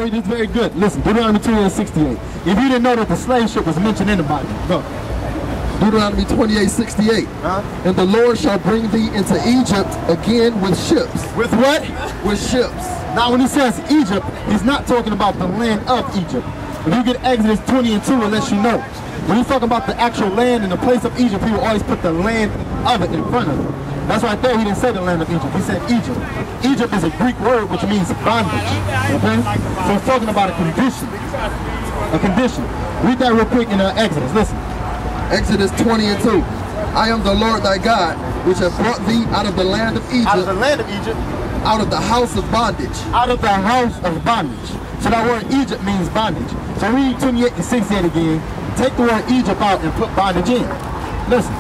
you this very good. Listen, Deuteronomy 28:68. If you didn't know that the slave ship was mentioned in the Bible, go. Deuteronomy 28:68. And the Lord shall bring thee into Egypt again with ships. With what? With ships. Now when he says Egypt, he's not talking about the land of Egypt. If you get Exodus 20:2, it lets you know. When he's talking about the actual land and the place of Egypt, he will always put the land of it in front of it. That's right there, he didn't say the land of Egypt, he said Egypt. Egypt is a Greek word which means bondage, okay? So it's talking about a condition. A condition. Read that real quick in Exodus, listen. Exodus 20:2. I am the Lord thy God, which have brought thee out of the land of Egypt. Out of the land of Egypt. Out of the house of bondage. Out of the house of bondage. So that word Egypt means bondage. So read 28:68 again. Take the word Egypt out and put bondage in. Listen.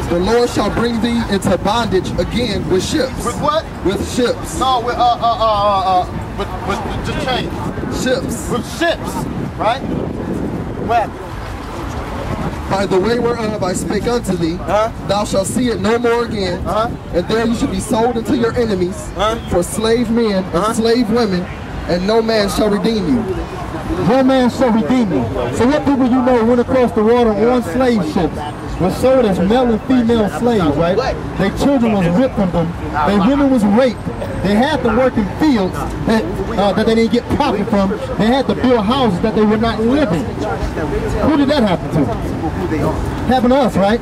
The Lord shall bring thee into bondage again with ships. With what? With ships. No, with just chains. Ships. With ships, right? What? By the way whereof I spake unto thee, thou shalt see it no more again, and there you shall be sold unto your enemies for slave men and slave women, and no man shall redeem you. No man shall redeem you. So what people you know went across the water on slave ships were sold as male and female slaves, right? Their children was ripped from them. Their women was raped. They had to work in fields that they didn't get profit from. They had to build houses that they would not live in. Who did that happen to? Happened to us, right?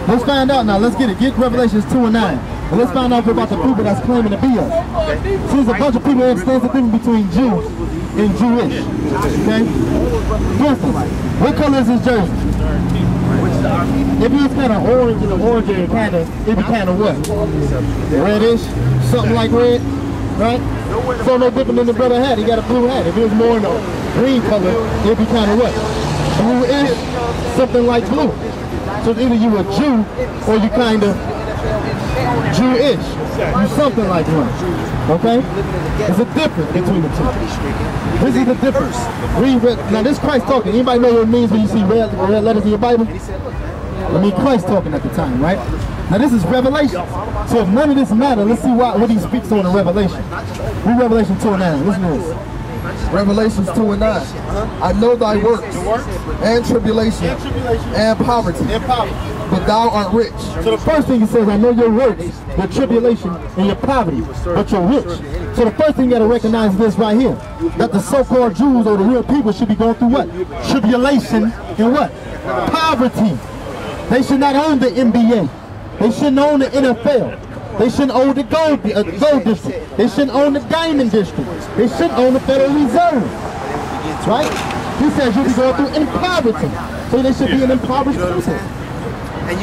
Let's find out now. Let's get it. Get Revelations 2:9. And let's find out about the people that's claiming to be us. See, there's a bunch of people that understand the difference between Jews and Jewish. Okay? For instance, what color is his jersey? If he was kind of orange in the origin, it'd be kind of what? Reddish, something like red, right? So no different than the brother hat. He got a blue hat. If it was more in the green color, it'd be kind of what? Bluish, something like blue. So either you a Jew or you kind of Jewish. You something like one. Okay? There's a difference between the two. This is the difference. Read red. Now this Christ talking. Anybody know what it means when you see red letters in your Bible? I mean Christ talking at the time, right? Now this is Revelation. So if none of this matters, let's see what he speaks on in Revelation. Read Revelation 2:9. Listen to this. Revelations 2:9. I know thy works and tribulation and poverty, but thou art rich. So the first thing he says, I know your works, your tribulation, and your poverty, but you're rich. So the first thing you got to recognize is this right here, that the so-called Jews or the real people should be going through what? Tribulation and what? Poverty. They should not own the NBA. They shouldn't own the NFL. They shouldn't own the gold district. They shouldn't own the diamond district. They shouldn't own the Federal Reserve. Right? He says you'll be going through in poverty. So they should be an impoverished person.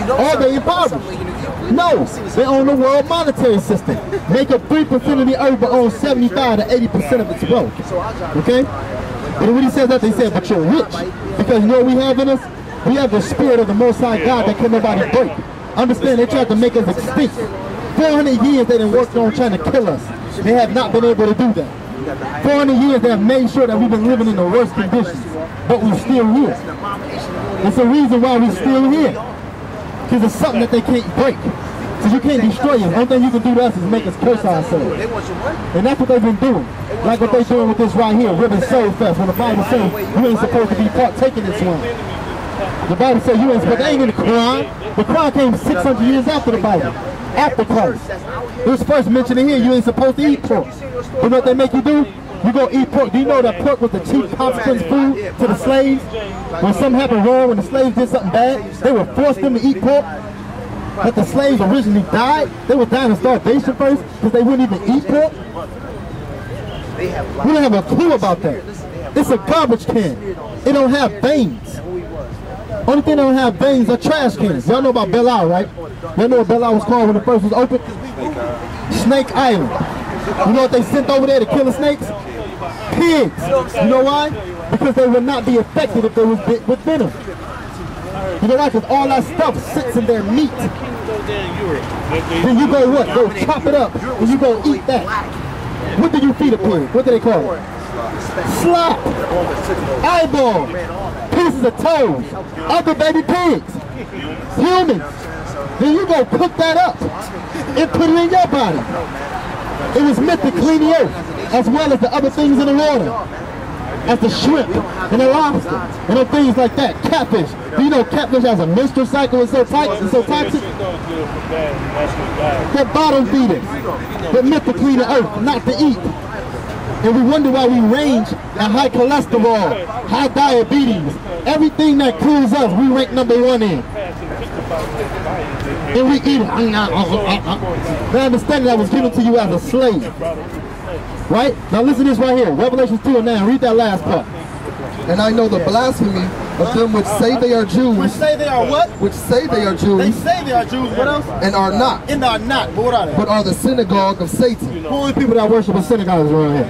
Are they impoverished? No. They own the world monetary system. Make up 3% of the earth but own 75 to 80% of its wealth. Okay? And when he says that, they say, but you're rich. Because you know what we have in us? We have the spirit of the Most High God that can nobody break. Understand, they tried to make us extinct. 400 years they done worked on trying to kill us. They have not been able to do that. 400 years they have made sure that we've been living in the worst conditions. But we're still here. It's a reason why we're still here. Because it's something that they can't break. So you can't destroy us. The only thing you can do to us is make us curse ourselves. And that's what they've been doing. Like what they're doing with this right here, Ribbon Soul Fest. When the Bible says you ain't supposed to be partaking in this one. The Bible says you ain't supposed to, they ain't in the Quran. The Quran came 600 years after the Bible. After Christ. It was first mentioned in here, you ain't supposed to eat pork. You know what they make you do? You go eat pork. Do you know that pork was the chief consequence food to the slaves? When something happened wrong, when the slaves did something bad, they would force them to eat pork. But the slaves originally died. They were dying of starvation first because they wouldn't even eat pork. We don't have a clue about that. It's a garbage can. It don't have veins. Only thing that don't have veins are trash cans. Y'all know about Belle Isle, right? Y'all know what Belle Isle was called when it first was opened? Snake Island. You know what they sent over there to kill the snakes? Pigs. You know why? Because they would not be affected if they was bit with venom. You know why? Because all that stuff sits in their meat. Then you go what? Go chop it up and you go eat that. What do you feed a pig? What do they call it? Slop. Eyeball. Pieces of toes. Other baby pigs. Humans. Then you go cook that up and put it in your body. It was meant to clean the earth, as well as the other things in the water, as the shrimp and the lobster and the things like that. Catfish. Do you know catfish has a menstrual cycle? It's so tight, it's so toxic. They're bottom feeders. They're meant to clean the earth, not to eat. And we wonder why we range at high cholesterol, high diabetes. Everything that kills us, we rank #1 in. And we eat it. The understanding that was given to you as a slave. Right? Now listen to this right here. Revelation 2:9. Read that last part. And I know the blasphemy of them which say they are Jews. Which say they are what? Which say they are Jews. They say they are Jews. What else? And are not. And are not. But what are they? But are the synagogue of Satan. Who are the people that worship in synagogues around here?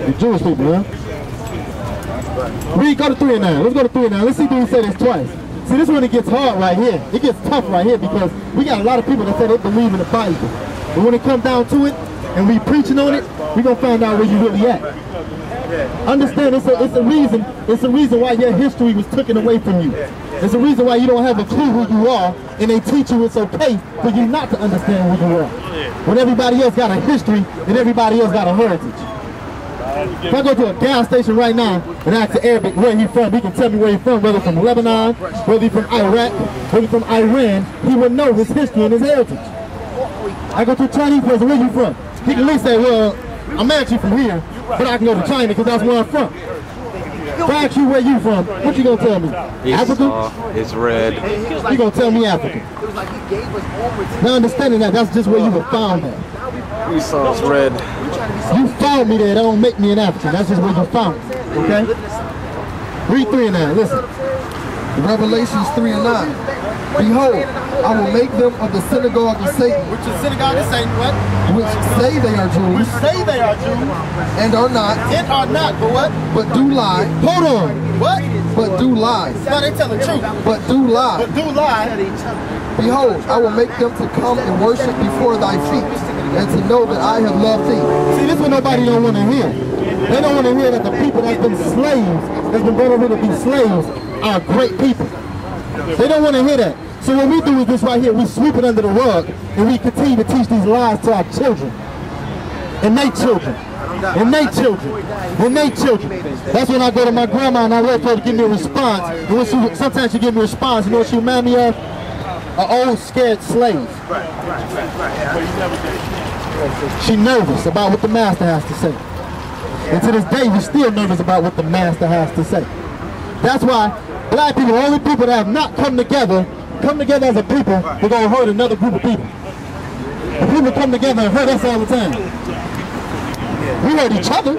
The Jewish people, huh? Read, go to 3:9. Let's go to 3:9. Let's see if we say this twice. See, this one it gets hard right here. It gets tough right here because we got a lot of people that say they believe in the Bible. But when it comes down to it, and we preaching on it, we're going to find out where you really at. Understand, it's a reason why your history was taken away from you. It's a reason why you don't have a clue who you are, and they teach you it's okay for you not to understand who you are. When everybody else got a history, and everybody else got a heritage. If I go to a gas station right now and ask the Arabic where he's from, he can tell me where he's from, whether from Lebanon, whether he's from Iraq, whether he's from Iran, he would know his history and his heritage. I go to a Chinese person, where you from? He can at least say, well, I'm actually from here, but I can go to China because that's where I'm from. If I ask you where you from, what you gonna tell me? Africa? It's red. You gonna tell me Africa. Now understanding that's just where you were found at. Esau's red. You found me there, that don't make me an African. That's just where you found me, okay? Read 3:9, listen. Revelations 3:9. Behold, I will make them of the synagogue of Satan. Which is synagogue of Satan, what? Which say they are Jews. Which say they are Jews. And are not. And are not, but what? But do lie. Hold on. What? But do lie. No, they tell the truth. But do lie. But do lie. Behold, I will make them to come and worship before thy feet, and to know that I have loved thee. See, this is what nobody don't want to hear. They don't want to hear that the people that's been slaves, that's been brought over to be slaves, are great people. They don't want to hear that. So what we do is this right here, we sweep it under the rug, and we continue to teach these lies to our children. And they children. And they children. And they children. That's when I go to my grandma and I wait for her to give me a response. And when sometimes she gives me a response, you know what she remind me of? An old scared slave. She's nervous about what the master has to say. And to this day, we're still nervous about what the master has to say. That's why black people, only people that have not come together as a people, we're going to hurt another group of people. The people come together and hurt us all the time. We hurt each other.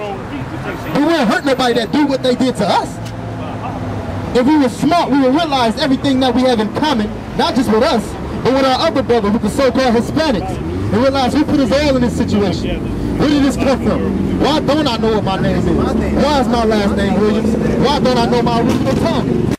We wouldn't hurt nobody that do what they did to us. If we were smart, we would realize everything that we have in common, not just with us, but with our other brothers, with the so-called Hispanics, and realize who put us all in this situation. Where did this come from? Why don't I know what my name is? Why is my last name Williams? Why don't I know my original tongue?